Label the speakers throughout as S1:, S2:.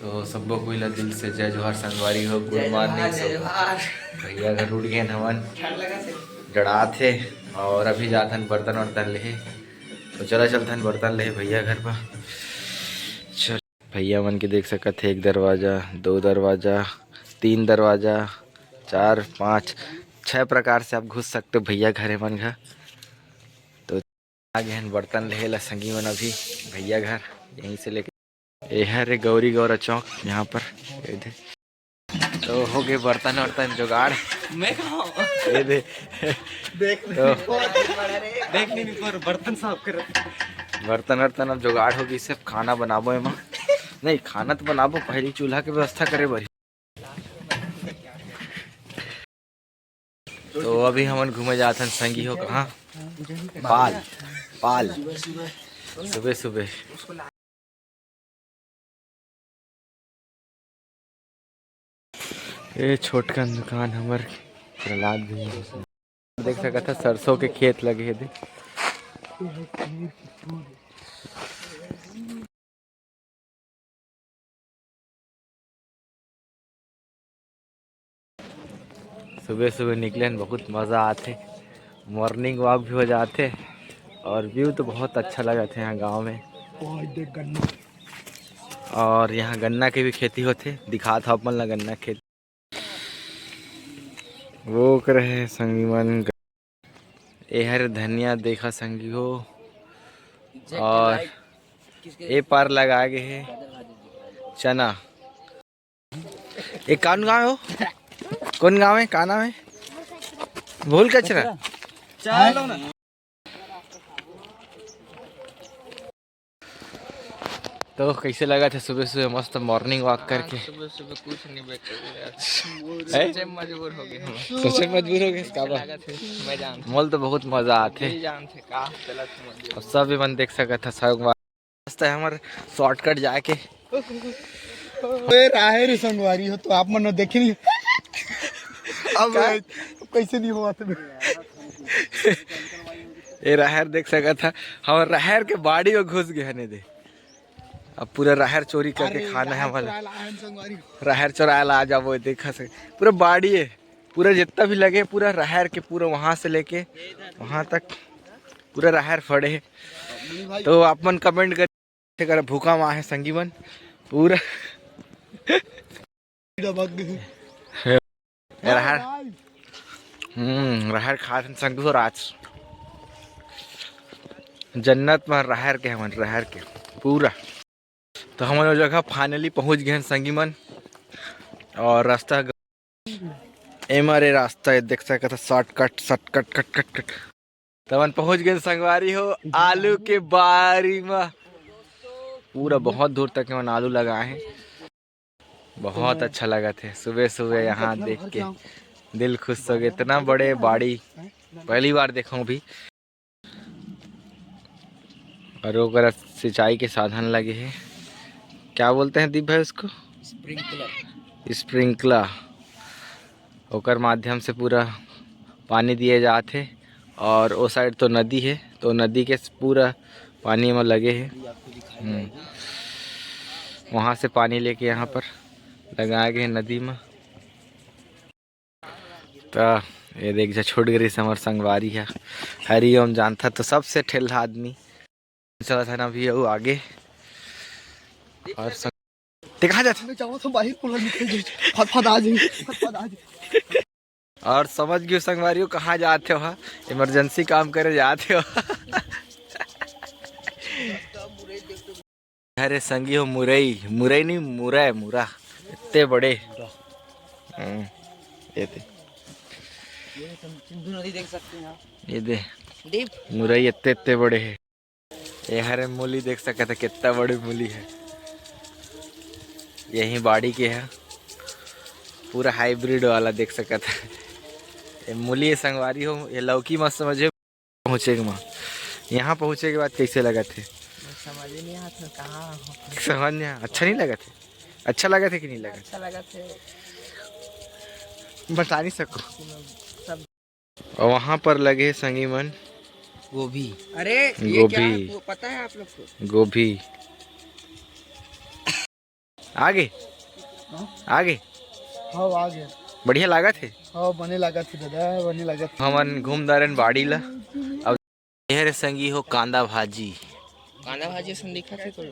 S1: तो सबको कोई दिल से जय जोहार संगवारी हो। Good morning. भैया घर उठ गए नमन जड़ा थे और अभी जाथन बर्तन वर्तन ले। तो चला चलथन बर्तन ले भैया घर पर। चल भैया मन के देख सकत है, एक दरवाज़ा, दो दरवाज़ा, तीन दरवाज़ा, 4 5 6 प्रकार से आप घुस सकते हो भैया घरे मन घर। तो आगे हैं बर्तन ले ला संगी मन अभी भैया घर यहीं से लेके यह रे गौरी गौरा चौक यहाँ पर। तो हो गए बर्तन वर्तन जुगाड़।
S2: मैं कहाँ
S1: ये दे
S2: देख
S1: तो
S2: देख नहीं पर बर्तन साफ कर
S1: बर्तन वर्तन अब जुगाड़ होगी। सिर्फ खाना बनाबो एमा नहीं, खाना तो बनाबो, पहले चूल्हा के व्यवस्था करे बरी। तो अभी हमन घूमे जाथन संगी हो कहाँ, पाल पाल सुबह सुबह। ये छोटकन दुकान हमार प्रहलाद भी देख सकता था। सरसों के खेत लगे है। सुबह सुबह निकले बहुत मज़ा आते, मॉर्निंग वॉक भी हो जाते और व्यू तो बहुत अच्छा लगा था यहाँ गांव में। और यहाँ गन्ना की भी खेती होते, दिखा था अपन ला गन्ना खेती वो कर रहे संगी मन। एहर धनिया देखा संगी हो और ए पार लगा गए है चना। एक कौन गाँव हो, कौन गाँव है, का नाम है, भूल कचरा।
S2: चलो ना।
S1: तो कैसे लगा था सुबह सुबह मस्त मॉर्निंग वॉक करके?
S2: सुबह सुबह कुछ नहीं बेचे मजबूर हो गए।
S1: सोचे मजबूर हो गए इसका
S2: मैं जान
S1: मोल तो बहुत मजा आते
S2: जान थे का चलत
S1: और सब मन देख सका था। सब मस्त है हमारे शॉर्टकट जाके।
S3: राहेर संगवारी हो तो आप मन देखे नहीं अब कैसे नहीं हुआ था।
S1: ये राहर देख सका था, हम राहर के बाड़ी में घुस गए ने दे। अब पूरा राहर चोरी करके खाना है हमारा। राहर चोराया ला जाओ देखा से पूरा बाड़ी है, पूरा जितना भी लगे पूरा राहर के, पूरा वहां से लेके वहां तक पूरा राहर फड़े है। तो आप मन कमेंट कर भूखा वहाँ है संगी मन पूरा राहर राहर खा संगी हो राज जन्नत में राहर के हमन राहर के पूरा। तो हम लोग जगह फाइनली पहुंच गए हैं संगी मन और रास्ता एमरे रास्ता देख सका था shortcut shortcut cut cut cut. तब पहुंच गए संगवारी हो आलू के बारी में। पूरा बहुत दूर तक हमन आलू लगाए हैं, बहुत अच्छा लगा थे सुबह सुबह यहाँ देख के दिल खुश हो गया। इतना बड़े बाड़ी पहली बार देखा भी। और वो सिंचाई के साधन लगे हैं, क्या बोलते हैं दीप भाई उसको, स्प्रिंकलर। ओकर माध्यम से पूरा पानी दिए जाते और वो साइड तो नदी है, तो नदी के पूरा पानी में लगे हैं। वहाँ से पानी लेके यहाँ पर लगाए गए नदी में। तो ये देख जा छोड़ गई हमार संगवारी है हरिओम जानता तो सबसे ठेला आदमी चला था ना अभी वो आगे। और दिखा जाते और समझ गए संगवारियों कहाँ जाते हो, इमरजेंसी काम करे जाते हो। अरे संगी हो मुरई, मुरई नहीं मुरा है, मुरा इतने बड़े। ये दे
S2: सिंधु नदी देख सकते हैं आप।
S1: ये दे मुरई इतने इतने बड़े है। ये हरे मूली देख सकते थे कितना बड़ी मूली है, यही बाड़ी के है, पूरा हाइब्रिड वाला देख सकता था। ये मूली है संगवारी हो, ये लौकी मत समझे पहुँचे के यहाँ पहुँचे के बाद कैसे लगा थे
S2: समझ नहीं आता कहाँ
S1: समझ नहीं अच्छा नहीं लगा थे, अच्छा लगा था कि नहीं लगा,
S2: अच्छा लगा थे
S1: बता नहीं सको।
S2: सब
S1: और वहाँ पर लगे संगी मन
S2: गोभी। अरे ये क्या
S1: गोभी,
S2: पता है आप लोग को?
S1: गोभी आगे आगे
S3: हाँ आ गया।
S1: बढ़िया लागत है।
S3: हाँ बने लगा थी दादा, बने लगा थी।
S1: हमन घूमदारन बाड़ी ला। अब यह रे संगी हो कांदा भाजी।
S2: कांदा भाजी सुन दिखा थे तो।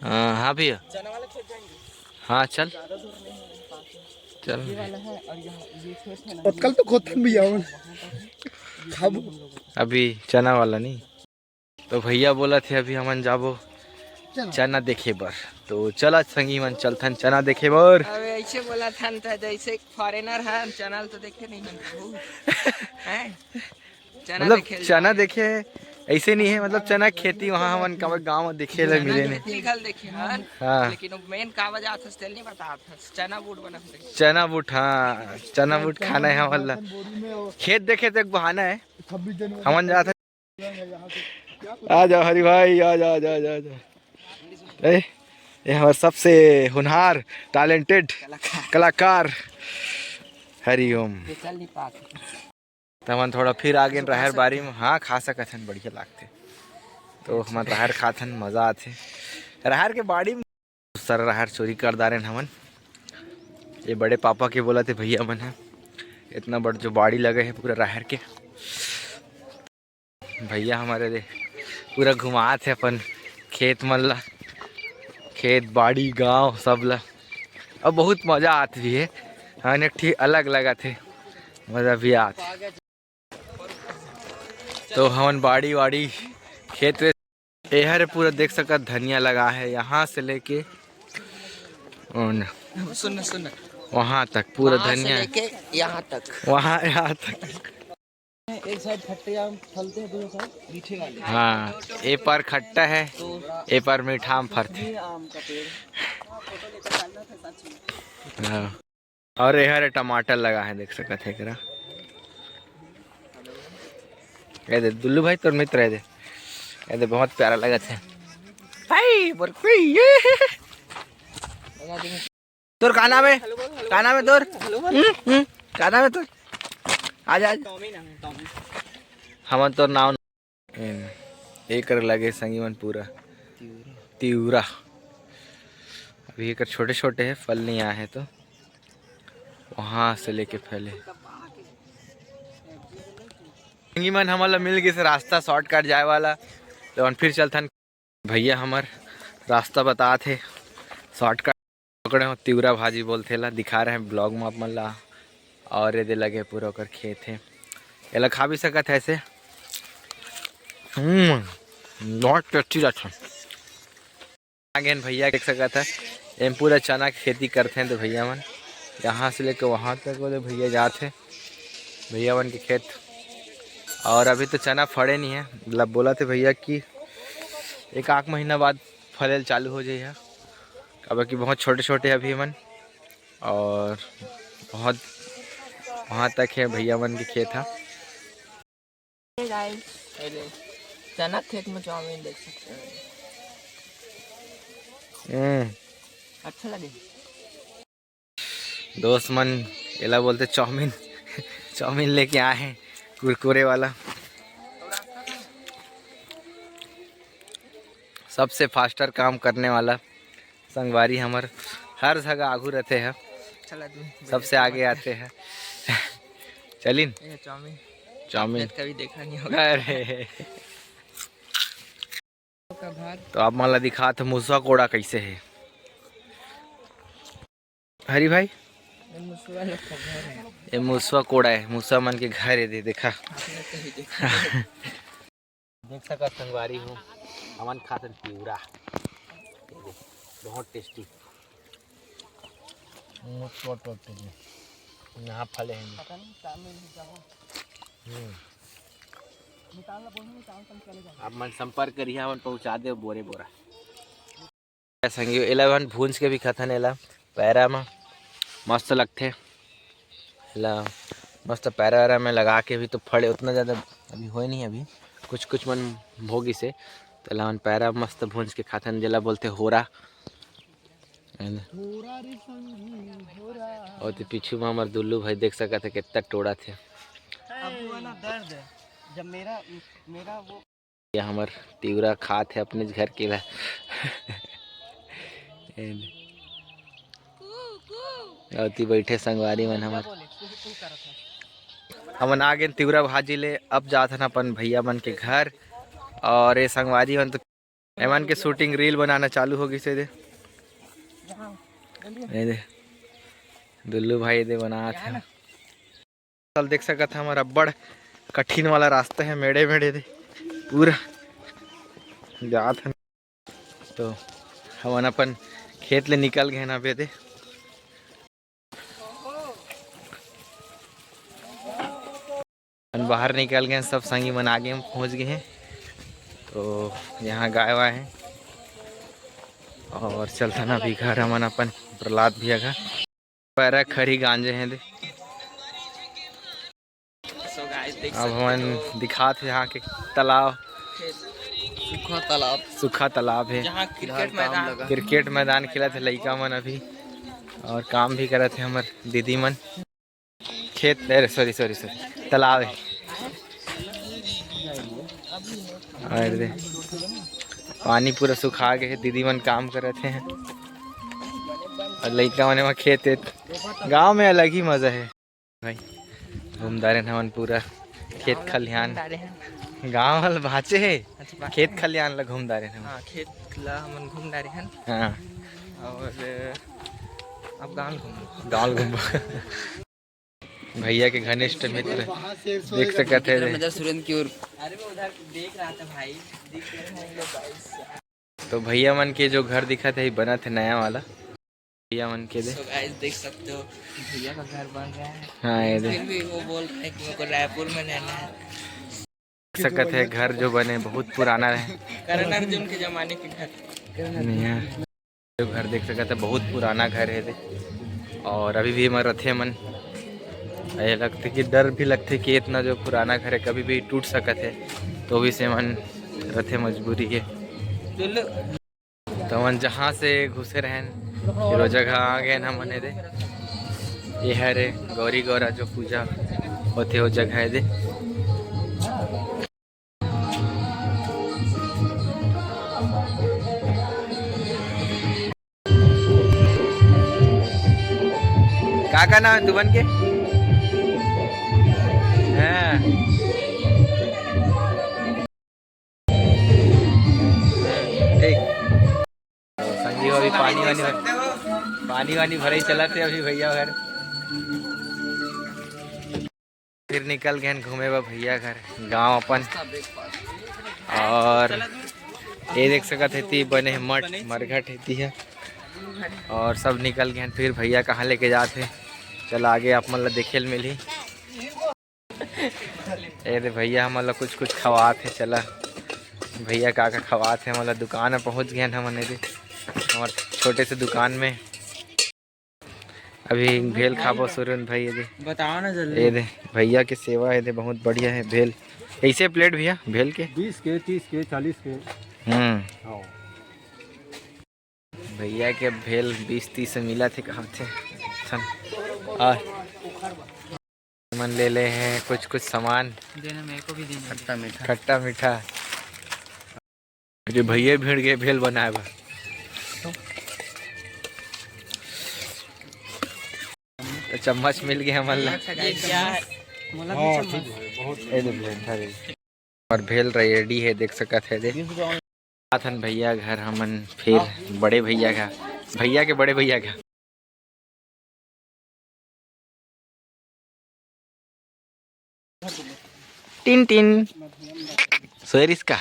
S1: हाँ हाँ भैया, हाँ चल चल।
S3: कल तो खोतन भी आओ खाबो।
S1: अभी चना वाला नहीं तो भैया बोला थे अभी हमन जाबो चना देखे बर। तो चला संगी मन चलथन चना देखे बर।
S2: अबे ऐसे बोला था न जैसे फॉरेनर है, चैनल तो देखे नहीं हैं। चना
S1: मतलब
S2: देखे
S1: चना देखे ऐसे नहीं है, मतलब चना खेती वहाँ हमन का गाँव में दिखे ला मिले ने।
S2: देखे
S1: हाँ
S2: लेकिन मेन का वजह था तेल नहीं बता था। चना बूट बना
S1: चना बूट, हाँ चना बूट खाना है वाला। खेत देखे तो एक बहाना है।
S3: 26 जनवरी
S1: हमन जाते आ जाओ हरी भाई, आ जा जा जा जा। ये हमारे सबसे होनहार टैलेंटेड कलाकार हरिओम।
S2: चल नहीं पाते
S1: तो हम थोड़ा फिर आगे राहर बारी में हाँ खा सकत हन, बढ़िया लागते। तो हम राहर खाथन मजा आते। राहर के बाड़ी में सारा राहर चोरी कर दारेन हमन। ये बड़े पापा के बोला थे भैया मन है, इतना बड़ा जो बाड़ी लगे है पूरा राहर के। भैया हमारे दे पूरा घुमात है अपन खेत मन ला, खेत बाड़ी गांव सब ला। अब बहुत मजा आती भी है। हाँ एक ठीक अलग लगा थे, मजा भी आते। तो हमन बाड़ी वाड़ी खेत में एहर पूरा देख सकत धनिया लगा है, यहाँ से लेके
S2: सुन सुन
S1: वहाँ तक पूरा धनिया,
S2: लेके यहाँ तक,
S1: वहाँ यहाँ तक।
S2: एक साइड खट्टे आम फलते हैं, दूसरी साइड मीठे वाले।
S1: हाँ ए पर खट्टा है, ए पर मीठा आम फरते।
S2: आम का पेड़
S1: हाँ और एहर टमाटर लगा है देख सकत है करा। ये दे दुल्लू भाई तोर मित्र है दे, ये दे बहुत प्यारा लगा थे। हाय बरकुई तोर का नाम है, का नाम है तोर, का नाम है तोर, आजा आजा। हमन तोर नाम एक कर लगे संगी मन पूरा तिउरा। अभी एक छोटे छोटे है, फल नहीं आए हैं तो वहाँ से लेके फैले। संगी मन हमारा मिल गए से रास्ता शॉर्टकट जाए वाला, तो फिर चलथन। भैया हमार रास्ता बता थे शॉर्टकट पकड़े हो, तिउरा भाजी बोलते ला दिखा रहे हैं ब्लॉग में आप मन ला। और ये दे लगे पूरा ओकर खेत है, ये खा भी सकत है ऐसे। बहुत टेस्टी रहता है। आगे भैया देख सकत है एम पूरा चना की खेती करते हैं। तो भैया मन यहाँ से लेकर वहाँ तक बोले भैया जाते भैया मन के खेत। और अभी तो चना फड़े नहीं है, मतलब बोला थे भैया कि एक आध महीना बाद फल चालू हो जाए। अब कि बहुत छोटे छोटे अभी मन, और बहुत वहाँ तक है भैया मन के खेत है।
S2: चना खेत में चाउमीन देख सकते हैं, अच्छा लगे।
S1: दोस्त मन एला बोलते चाउमीन चाउमीन लेके आए हैं कुरकुरे वाला। सबसे फास्टर काम करने वाला संगवारी हमार हर जगह आगू रहते हैं, सबसे आगे आते हैं। चलिन
S2: चाउमीन
S1: चाउमीन
S2: कभी देखा नहीं होगा।
S1: अरे तो आप मला दिखा तो मूसा कोड़ा कैसे है हरी भाई। ये मूसवा कोड़ा है, मूसा मन के घर है दे देखा। देख सका संगवारी हूँ हमन खातर तिउरा बहुत टेस्टी। यहाँ फले हैं। आप मन संपर्क करिए, हमन पहुँचा दे बोरे बोरा। संगी एला मन भूंज के भी खथन, एला पैरा में मस्त लगते। एला मस्त पैरा वैरा में लगा के भी तो फड़े उतना ज़्यादा अभी होए नहीं, अभी कुछ कुछ मन भोगी से। तो एला मन पैरा मस्त भूंज के खाथन, जेला बोलते होरा। और तो पीछू में हमारे दुल्लू भाई देख सका थे कितना टोड़ा थे।
S2: दर्द जब मेरा वो
S1: या हमार तिउरा खात है अपने घर के ला। अति बैठे संगवारी मन हमन आ गए तिवरा भाजी ले। अब जात हन अपन भैया मन के घर और ये संगवारी मन तो एमन के शूटिंग रील बनाना चालू हो गई से दे दुल्लू भाई दे बनात है। कल देख सकत हमारा अब्बड़ कठिन वाला रास्ता है, मेड़े मेड़े दे पूरा जात है। तो हमन अपन खेत ले निकल गए ना बे दे बाहर निकल गए, सब संगी मन आगे हम पहुंच गए हैं। तो यहाँ गाय वाय है और चलता ना भी घर हमन अपन प्रहलाद भैया का पैरा खरी गांजे हैं दे। अब हमन दिखाते यहाँ के तालाब, सूखा तालाब है
S2: जहाँ
S1: क्रिकेट मैदान खेलत है लइका मन अभी और काम भी करत है हमर दीदी मन। खेत सॉरी तालाब है और दे पानी पूरा सुखा गए, दीदी मन काम करत हैं और लइका मन वहाँ खेत है। गाँव में अलग ही मजा है भाई, घूमदारे हमन पूरा खेत खलिहान गाँव वाला भाचे है खेत खलिहान ला घूमदारे
S2: खेत ला हमन घूम डारे हन।
S1: हाँ
S2: और अब
S1: गाँव घूम भैया के घनिष्ठ मित्र देख सकते हैं
S2: सुरेंद्र की ओर। अरे मैं उधर देख रहा था भाई, दिख रहे हैं।
S1: तो भैया मन के जो घर दिखा था बना थे नया वाला भैया मन के दे।
S2: तो गाइस देख सकते हो भैया का घर बन रहा है।
S1: हाँ ये दे
S2: फिर भी वो बोल रहे हैं कि मेरे को रायपुर में रहना है।
S1: देख सकते है घर जो बने बहुत पुराना है,
S2: करण अर्जुन के जमाने के घर।
S1: जो घर देख सकते बहुत पुराना घर है दे और अभी भी हमारे रथे मन ये लगते कि डर भी लगते कि इतना जो पुराना घर है कभी भी टूट सकत है, तो भी से मन रथे मजबूरी है। तो मन जहाँ से घुसे रहन फिर वो जगह आ गए ना मने दे। ये है रे गौरी गौरा जो पूजा होते वो जगह है दे। का नाम है तुमन के? हाँ ठीक। संगी अभी पानी वानी भरे चला थे अभी भैया घर। फिर निकल गए घूमे बा भैया घर गांव अपन। और ये देख सकते थे बने मठ मरघट हेती है और सब निकल गए। फिर भैया कहाँ लेके जाते चल आगे आप मतलब देखे मिली। ये भैया हम मतलब कुछ खवाते चला भैया का खवाते हैं मतलब दुकान में पहुँच गए हम दे हमारे छोटे से दुकान में। अभी भेल खाबो सुरेंद्र भाई ये दे
S2: बताओ ना जल्दी।
S1: ये दे भैया की सेवा है दे बहुत बढ़िया है। भेल कैसे प्लेट भैया भेल के?
S3: 20 के 30 के 40 के।
S1: भैया के भेल 20-30 से मिला थे कहाँ थे। और मन ले ले हैं कुछ सामान
S2: देना मेरे को भी देना।
S1: खट्टा मीठा जो भैया भीड़ गए भेल बनाए बा। तो चम्मच मिल गया हमारा और भेल रेडी है देख सकते है। थन भैया घर हमन फिर बड़े भैया के बड़े भैया का टिन टिन सोरिस का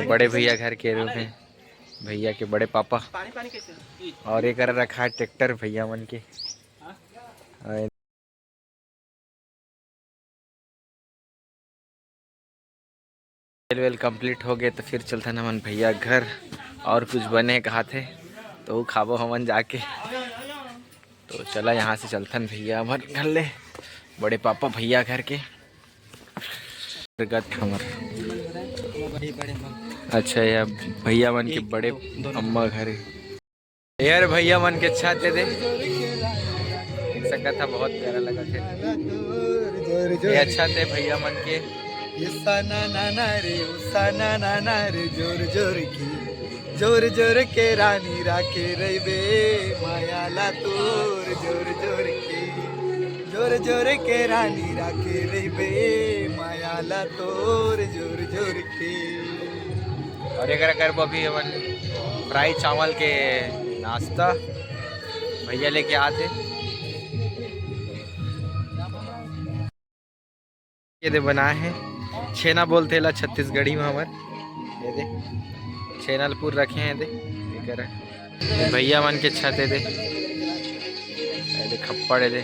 S1: बड़े भैया घर के रूप में भैया के बड़े पापा। और ये कर रखा है ट्रैक्टर भैया मन के। वेल कंप्लीट हो गए तो फिर चलता ना मन भैया घर और कुछ बने कहा थे तो वो खाबो हमन जाके। तो चला यहाँ से चलथन भैया हमारे घर ले बड़े पापा भैया घर के हमार। अच्छा यार भैया मन के बड़े अम्मा घर है यार भैया मन के छत दे देख सकता था बहुत प्यारा लगा थे। ये अच्छा थे भैया मन के।
S3: रे जोर जोर की जोर जोर के रानी राखे रहिबे मायाला तोर जोर जोर के रानी राखे रहिबे मायाला तोर जोर जोर के।
S1: और एक कर अभी अपन फ्राई चावल के नाश्ता भैया लेके आते। ये दे बनाए हैं छेना बोलते ला छत्तीसगढ़ी में हमार। ये दे छेनालपुर रखे हैं दे भैया मन के छत दे खप्पड़ दे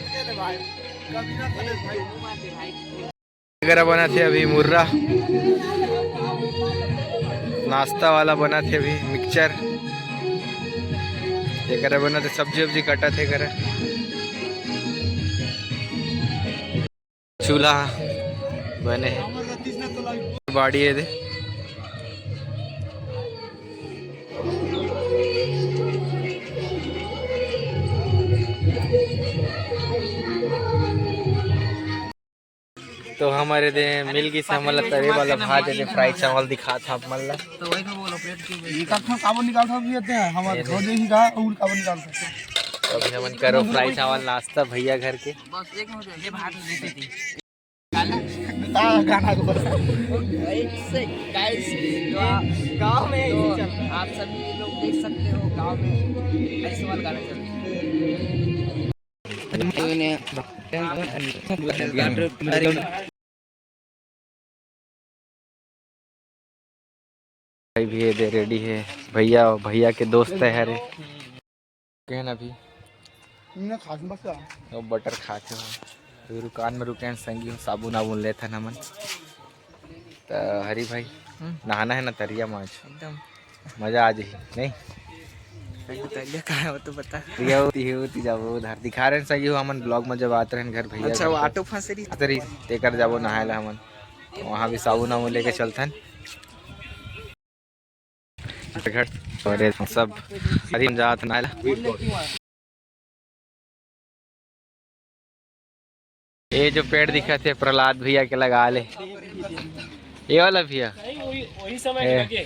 S1: वगैरह बना थे। अभी मुर्रा नाश्ता वाला बना थे। अभी मिक्सचर ये करे बना थे। सब्जी वब्जी कटा थे करे चूल्हा बने बाड़ी है दे। तो हमारे दे मिल गई हमला तवे वाला भात दे फ्राई चावल दिखा था हमला।
S2: तो वही तो बोलो प्लेट की
S3: एक आखा काबन निकाल था भी आते हैं हमारे धोजे ही का और काबन निकाल था।
S1: अभी हम करो फ्राई चावल नाश्ता भैया घर के।
S2: बस एक मिनट ये भात देती थी
S3: गाना को
S2: गाइस गांव में तो आप सभी लोग देख सकते हो गांव में ऐसे वाला गाना चल
S1: भी है दे रेडी है। भैया भैया के दोस्त है रे कहना अभी
S3: इन्हें खास बस
S1: वो बटर खा के हो दुकान में रुके हैं संगी हो साबुन आबुन ले था नमन। तो हरी भाई नहाना है ना तरिया माछ
S2: एकदम
S1: मजा आ जाए नहीं
S2: तलिया कहाँ है वो तो बता।
S1: तरिया होती जाबो उधर दिखा रहे हैं संगी हो हमन ब्लॉग में जब आते हैं घर भैया।
S2: अच्छा वो ऑटो फंसे रही
S1: तेकर जाबो नहाए ला हमन वहाँ भी साबुन आबुन लेके चलथन और सब हरी जात नाला। ये जो पेड़ दिखा थे प्रहलाद भैया के लगा ले ये वाला भैया
S4: वही समय लगे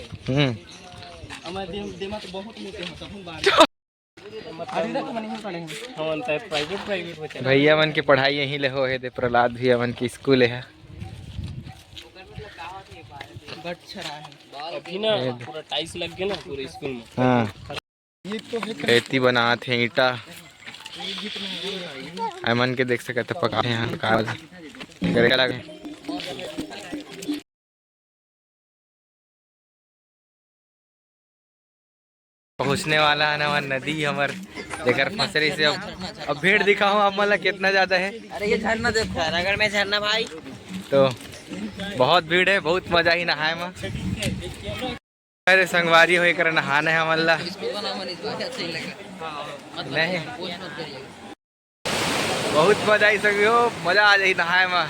S1: भैया मन की पढ़ाई यहीं ले हो है दे प्रहलाद भैया मन की स्कूल है।
S4: अभी ना पूरा टाइल्स लग गया ना पूरे स्कूल में।
S1: हाँ खेती बना थे ईटा मन के देख सकते पका लगे पहुँचने वाला है ना वहाँ नदी हमर देकर फंसरे से। अब भीड़ दिखाऊं आप मतलब कितना ज्यादा है।
S2: अरे ये झरना देखो अगर मैं झरना भाई
S1: तो बहुत भीड़ है बहुत मजा ही नहाए में। अरे संगवारी हो कर नहाना है हमला नहीं बहुत मजा ही संग हो मजा आ जाए नहाए में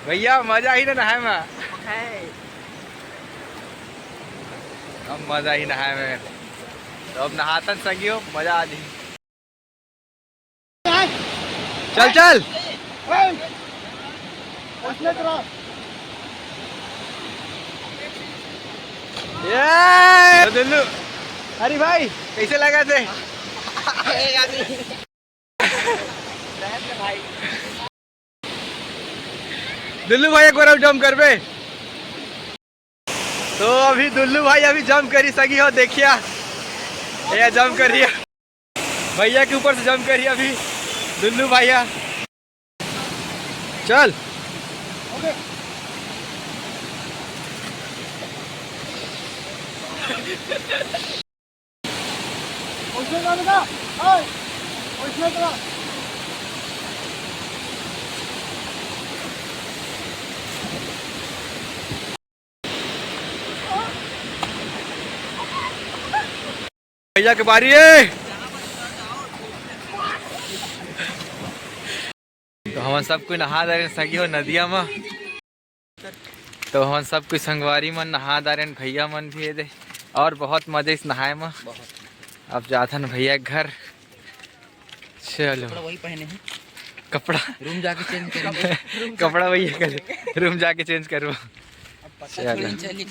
S1: भैया मजा ही ना नहाए में। अब मजा ही नहाए में तो अब नहातन संगी हो मजा आ जाए। चल चल ये दुल्लू अरे भाई कैसे लगा थे दुल्लू भाई एक बार जंप कर बे। तो अभी दुल्लू भाई अभी जंप करी सकी हो देखिए ये जंप करिए भैया के ऊपर से जंप करिए अभी दुल्लू भैया चल भैया के बारी है। तो हम सब कोई नहा दारे सगी हो नदिया में। तो हम सब कोई संगवारी मन नहा दारे भैया मन भी दे और बहुत मजे इस नहाए में। अब जाथन भैया घर चलो
S2: वही पहने हैं
S1: कपड़ा
S2: रूम जाके चेंज करेंगे
S1: कपड़ा वही कर रूम जाके चेंज करो चलो।